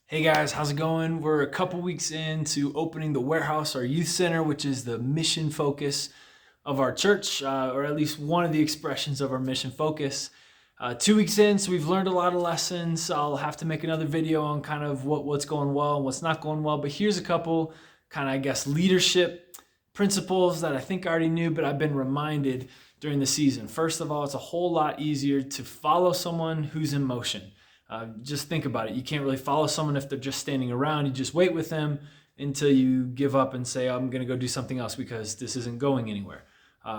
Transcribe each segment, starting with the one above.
Hey guys, how's it going? We're a couple weeks into opening the warehouse, our youth center, which is the mission focus of our church, or at least one of the expressions of our mission focus. 2 weeks in, so we've learned a lot of lessons. I'll have to make another video on kind of what's going well and what's not going well, but here's a couple kind of, leadership principles that I think I already knew, but I've been reminded during the season. First of all, it's a whole lot easier to follow someone who's in motion. Just think about it. You can't really follow someone if they're just standing around. You just wait with them until you give up and say, I'm going to go do something else because this isn't going anywhere.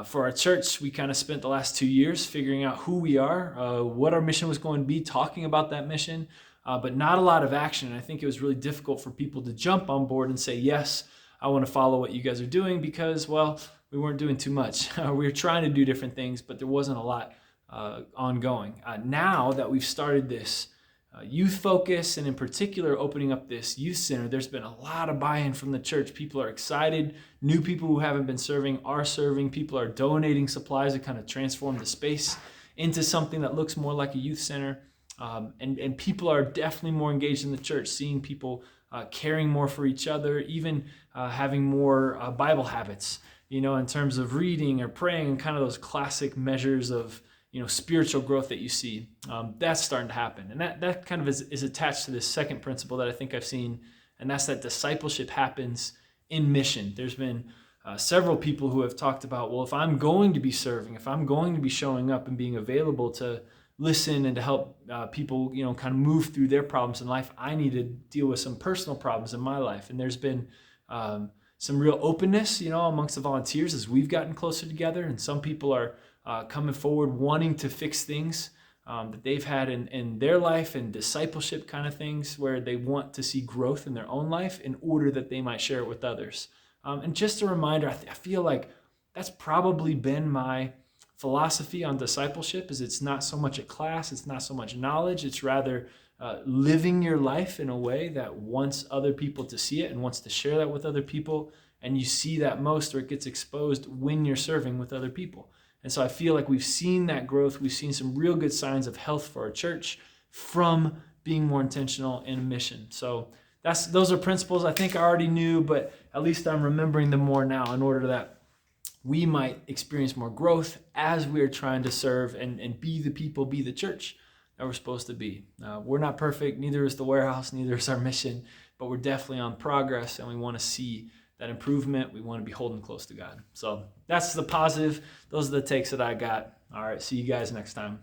For our church, we kind of spent the last 2 years figuring out who we are, what our mission was going to be, talking about that mission, but not a lot of action. And I think it was really difficult for people to jump on board and say, yes, I want to follow what you guys are doing because, well, we weren't doing too much. We were trying to do different things, but there wasn't a lot ongoing. Now that we've started this youth focus, and in particular opening up this youth center, there's been a lot of buy-in from the church. People are excited. New people who haven't been serving are serving. People are donating supplies to kind of transform the space into something that looks more like a youth center. And people are definitely more engaged in the church, seeing people caring more for each other, even having more Bible habits, in terms of reading or praying, and kind of those classic measures of spiritual growth that you see. That's starting to happen. And that kind of is attached to this second principle that I think I've seen, and that's that discipleship happens in mission. There's been several people who have talked about, well, if I'm going to be serving, if I'm going to be showing up and being available to listen and to help people, kind of move through their problems in life, I need to deal with some personal problems in my life. And there's been some real openness, amongst the volunteers as we've gotten closer together. And some people are coming forward wanting to fix things that they've had in their life, and discipleship kind of things where they want to see growth in their own life in order that they might share it with others. And just a reminder, I feel like that's probably been my philosophy on discipleship, is it's not so much a class, it's not so much knowledge, it's rather living your life in a way that wants other people to see it and wants to share that with other people. And you see that most, or it gets exposed when you're serving with other people. And so I feel like we've seen that growth. We've seen some real good signs of health for our church from being more intentional in a mission. So those are principles I think I already knew, but at least I'm remembering them more now in order that we might experience more growth as we are trying to serve and be the people, be the church that we're supposed to be. We're not perfect, neither is the warehouse, neither is our mission, but we're definitely on progress, and we want to see that improvement. We want to be holding close to God. So that's the positive. Those are the takes that I got. All right, see you guys next time.